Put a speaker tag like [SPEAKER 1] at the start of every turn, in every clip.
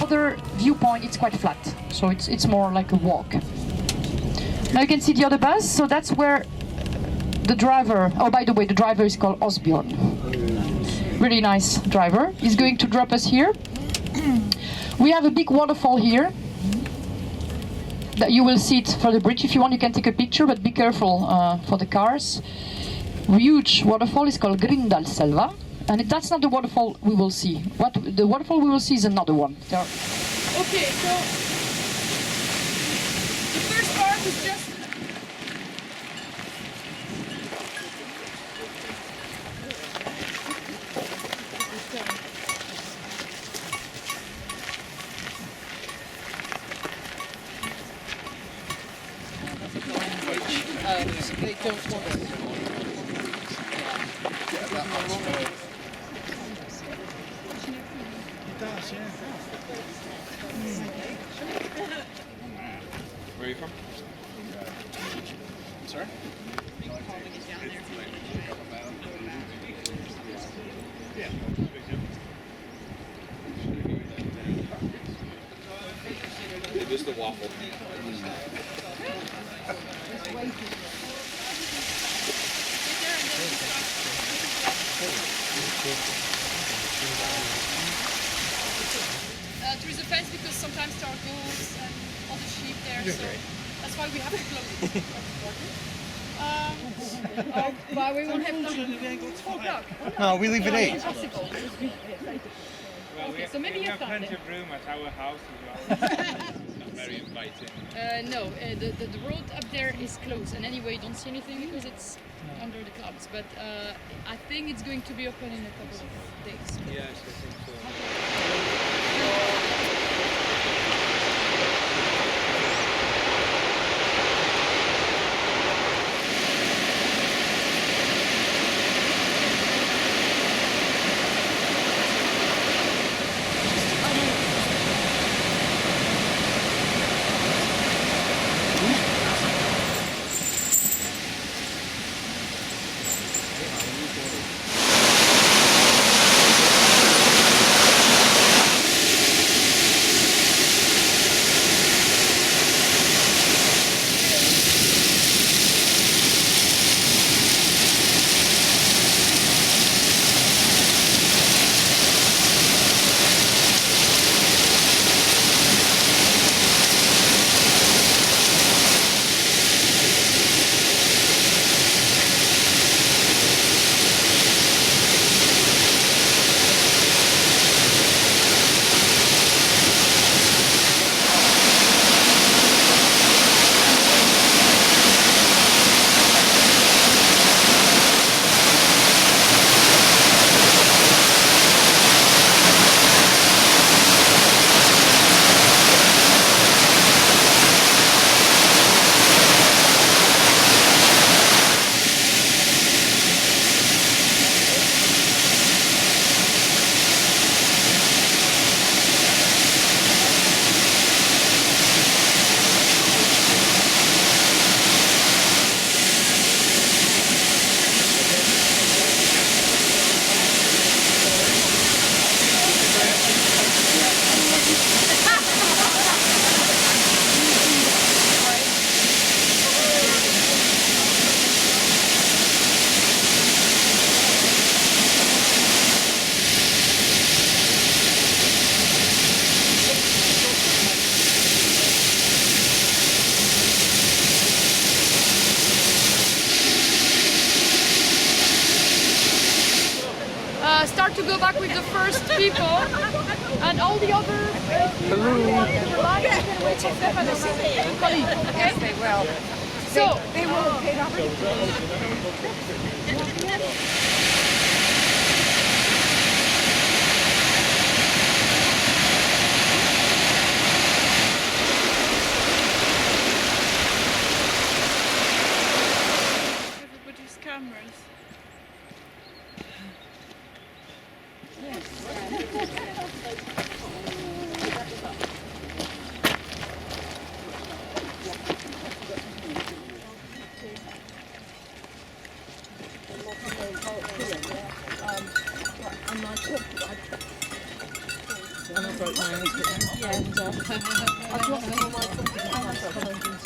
[SPEAKER 1] other viewpoint, it's quite flat. So it's more like a walk. Now you can see the other bus. So that's where the driver, oh, by the way, the driver is called Osbjorn. Really nice driver. He's going to drop us here. We have a big waterfall here. That you will see it for the bridge. If you want, you can take a picture, but be careful for the cars. Huge waterfall is called Grindalselva, and that's not the waterfall we will see. The waterfall we will see is another one.
[SPEAKER 2] Okay, so the first part is just.
[SPEAKER 3] They don't want it.
[SPEAKER 4] Get that much. It does, yeah.
[SPEAKER 5] Where are you from?
[SPEAKER 4] Sorry? Yeah.
[SPEAKER 5] It is the waffle.
[SPEAKER 2] There is a fence because sometimes there are goats and other sheep there, so that's why we have to close it. But we won't have time. 4 o'clock.
[SPEAKER 4] No, we leave at 8.
[SPEAKER 2] Impossible.
[SPEAKER 5] Well,
[SPEAKER 2] Okay, so maybe
[SPEAKER 5] we
[SPEAKER 2] you
[SPEAKER 5] have
[SPEAKER 2] have
[SPEAKER 5] plenty
[SPEAKER 2] time
[SPEAKER 5] of room at our house as well. Not very inviting.
[SPEAKER 2] No, the road up there is closed, and anyway, you don't see anything because it's under the clouds. But I think it's going to be open in a couple of days.
[SPEAKER 5] Yes, I think so.
[SPEAKER 2] Start to go back with the first people, and all the others. Hello. Wait for them and colleague. Okay.
[SPEAKER 6] They will.
[SPEAKER 2] So
[SPEAKER 6] They will get up.
[SPEAKER 2] everybody's cameras.
[SPEAKER 3] And I broke my ankle. Yeah, and I've lost all my confidence.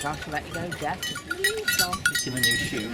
[SPEAKER 6] Time to let you go, Dad. Give him a new shoe.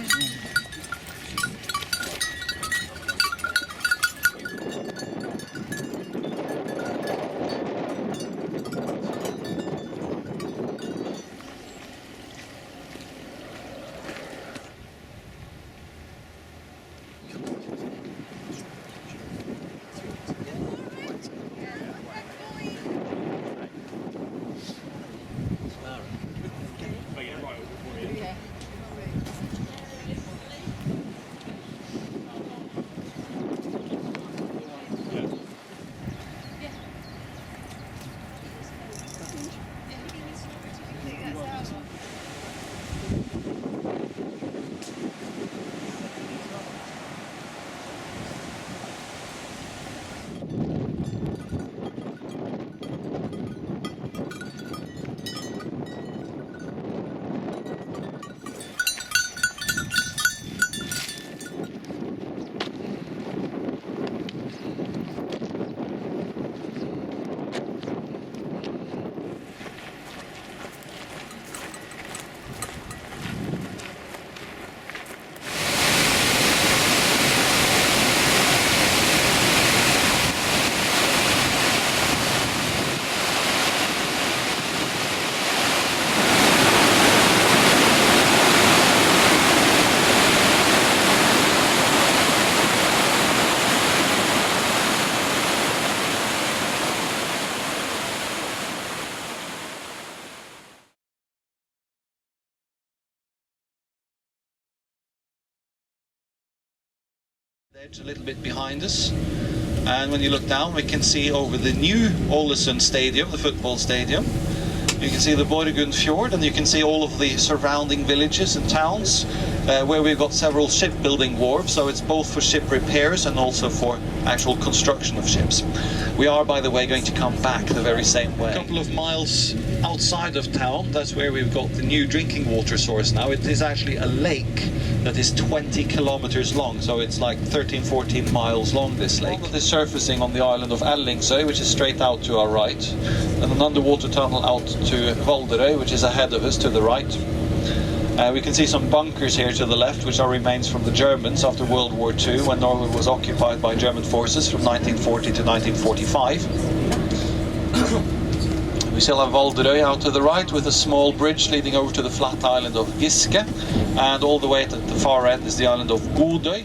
[SPEAKER 7] Edge a little bit behind us, and when you look down we can see over the new Alesund stadium, the football stadium. You can see the Borgund Fjord, and you can see all of the surrounding villages and towns where we've got several shipbuilding wharves, so it's both for ship repairs and also for actual construction of ships. We are, by the way, going to come back the very same way. A couple of miles outside of town, that's where we've got the new drinking water source now. It is actually a lake that is 20 kilometers long, so it's like 13-14 miles long, this lake. It is surfacing on the island of Geiranger, which is straight out to our right, and an underwater tunnel out to Valderøy, which is ahead of us to the right. We can see some bunkers here to the left, which are remains from the Germans after World War II, when Norway was occupied by German forces from 1940 to 1945. We still have Valderøy out to the right, with a small bridge leading over to the flat island of Giske, and all the way at the far end is the island of Godøy.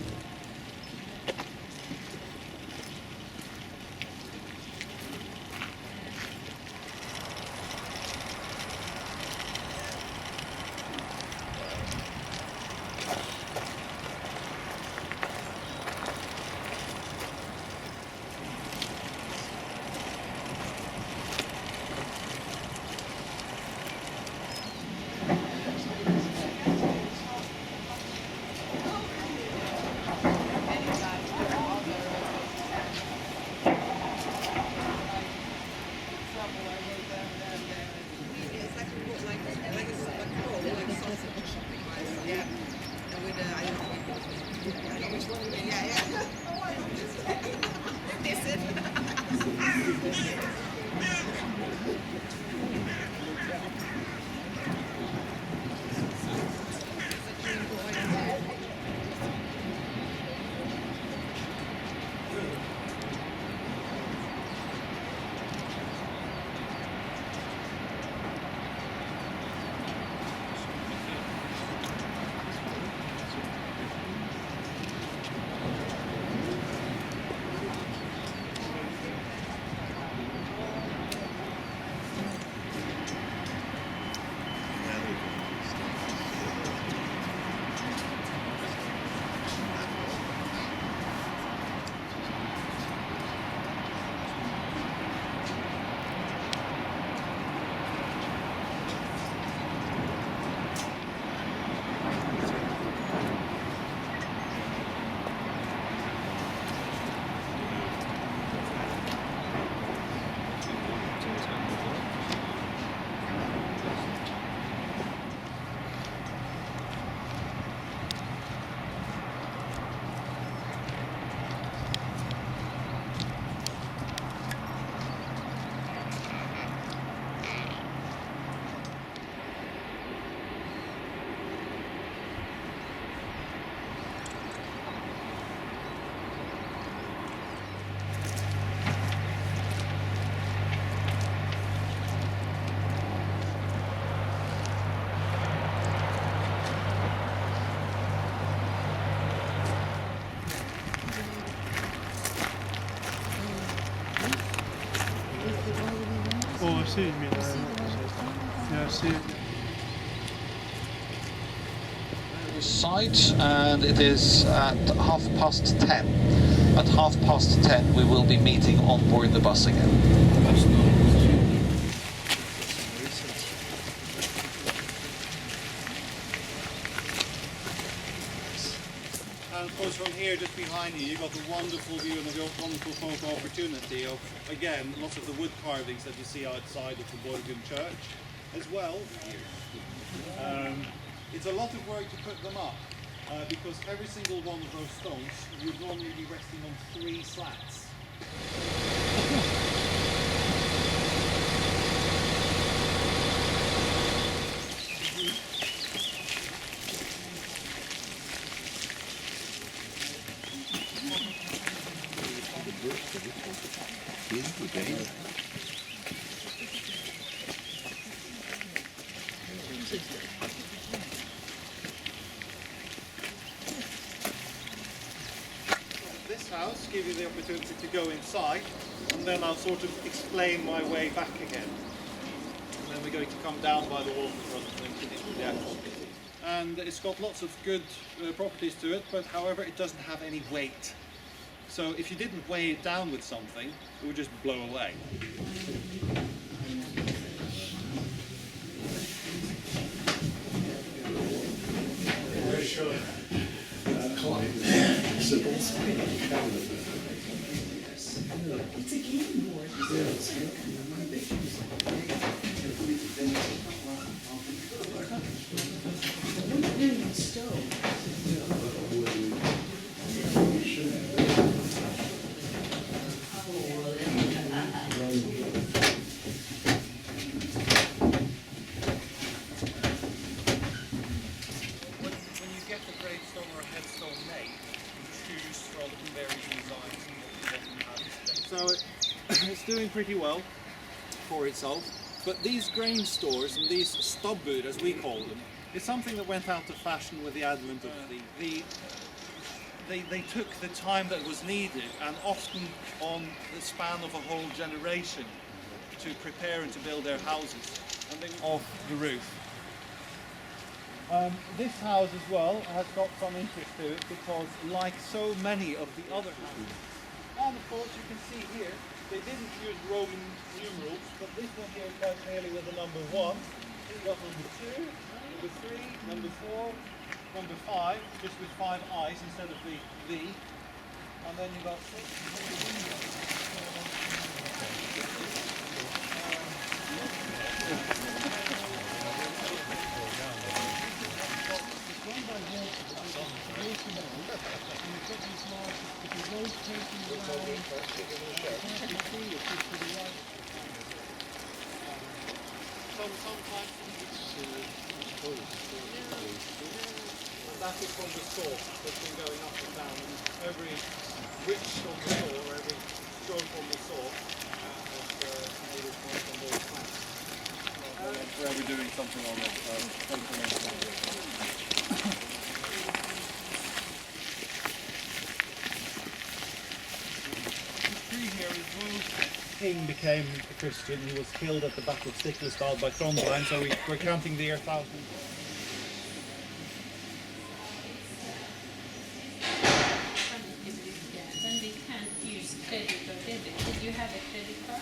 [SPEAKER 4] see me there. Yeah, I see it.
[SPEAKER 7] Site, and it is at 10:30. At 10:30 we will be meeting on board the bus again.
[SPEAKER 4] And of course from here, just behind you, you've got the wonderful view and the wonderful photo opportunity of, again, lots of the wood carvings that you see outside of the Borgund Church as well. It's a lot of work to put them up because every single one of those stones would normally be resting on 3 slats. This house gives you the opportunity to go inside, and then I'll sort of explain my way back again. And then we're going to come down by the waterfront and then finish with the actual city. And it's got lots of good properties to it, but however it doesn't have any weight. So if you didn't weigh it down with something, it would just blow away. So it's doing pretty well for itself, but these grain stores and these stobbud, as we call them, is something that went out of fashion with the advent of they took the time that was needed, and often on the span of a whole generation, to prepare and to build their houses, and they off the roof. This house as well has got some interest to it because, like so many of the other houses, and of course you can see here, they didn't use Roman numerals, but this one here quite clearly with the number 1. You've got number 2, number 3, number 4, number 5, just with 5 I's instead of the V. And then you've got 6. That is from the saw that's been going up and down, and every ridge on the saw, or every stroke on the saw has made it one from those plants. Where we're doing something on it, King became a Christian. He was killed at the Battle of Stiklestad by Trondheim, so we're counting the year 1000.
[SPEAKER 3] Then we can't use credit or debit. Did you have a credit card?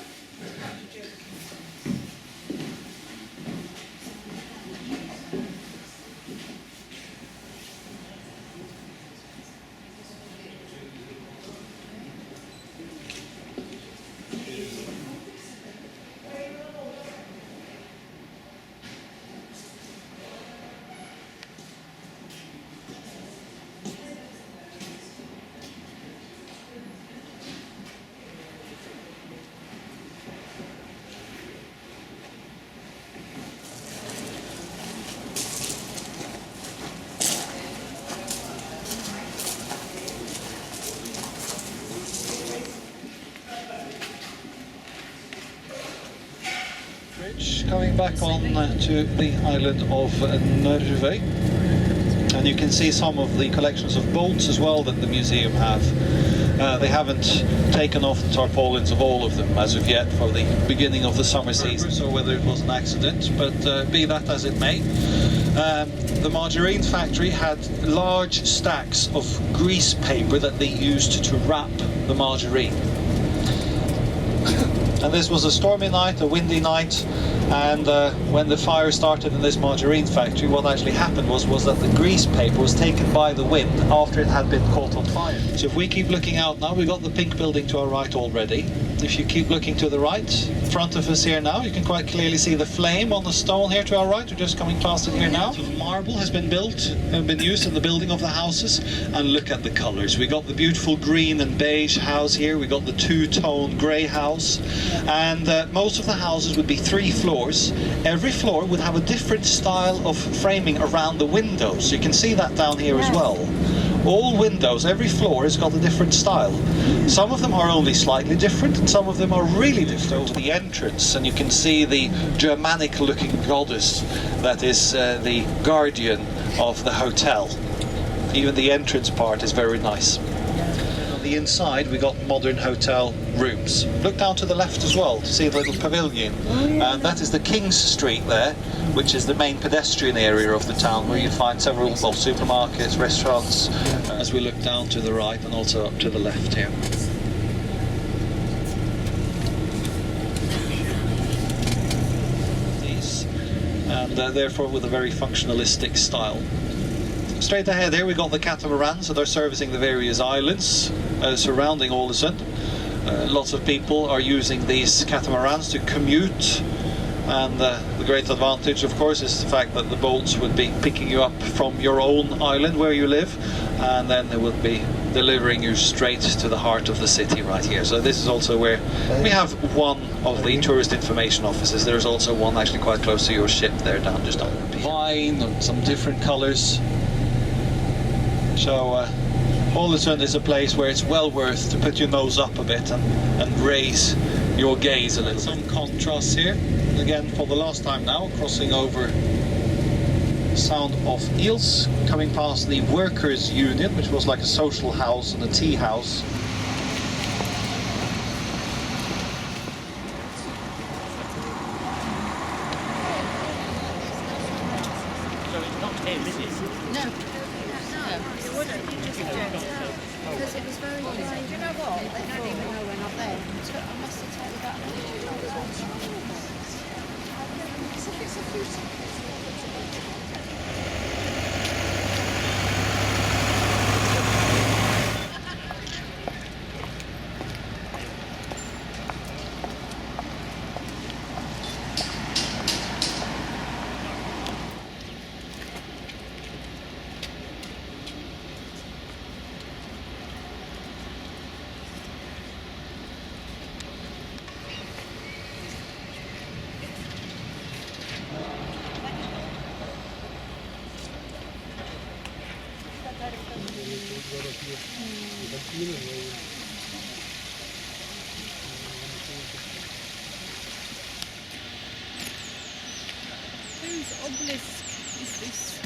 [SPEAKER 7] Coming back on to the island of Norway, and you can see some of the collections of bolts as well that the museum have. They haven't taken off the tarpaulins of all of them as of yet for the beginning of the summer season, so whether it was an accident, but be that as it may. The margarine factory had large stacks of grease paper that they used to wrap the margarine. And this was a stormy night, a windy night, and when the fire started in this margarine factory, what actually happened was that the grease paper was taken by the wind after it had been caught on fire. So if we keep looking out now, we've got the pink building to our right already. If you keep looking to the right, in front of us here now, you can quite clearly see the flame on the stone here to our right. We're just coming past it here now. Marble has been built and been used in the building of the houses, and look at the colours. We got the beautiful green and beige house here, we got the two-tone grey house, and most of the houses would be 3 floors. Every floor would have a different style of framing around the windows. You can see that down here as well. All windows, every floor has got a different style. Some of them are only slightly different, and some of them are really different. Over the entrance, and you can see the Germanic-looking goddess that is the guardian of the hotel. Even the entrance part is very nice. On the inside, we got modern hotel rooms. Look down to the left as well to see the little pavilion, and that is the King's Street there, which is the main pedestrian area of the town, where you find several supermarkets, restaurants, as we look down to the right and also up to the left here. And therefore with a very functionalistic style. Straight ahead here we got the catamarans that are servicing the various islands surrounding Alesund. Lots of people are using these catamarans to commute, and the great advantage of course is the fact that the boats would be picking you up from your own island where you live, and then they would be delivering you straight to the heart of the city right here. So this is also where we have one of the tourist information offices. There's also one actually quite close to your ship there, down just on the vine and some different colours. So Alesund is a place where it's well worth to put your nose up a bit and raise your gaze a little. Some contrasts here, again for the last time now, crossing over Sound of Eels, coming past the Workers' Union, which was like a social house and a tea house.
[SPEAKER 6] So it's not him, is it?
[SPEAKER 3] No. It wouldn't. You just do. Because it was very dry. Do you know what? They don't even know we're not there. So I must have told you that.
[SPEAKER 2] Whose obelisk is this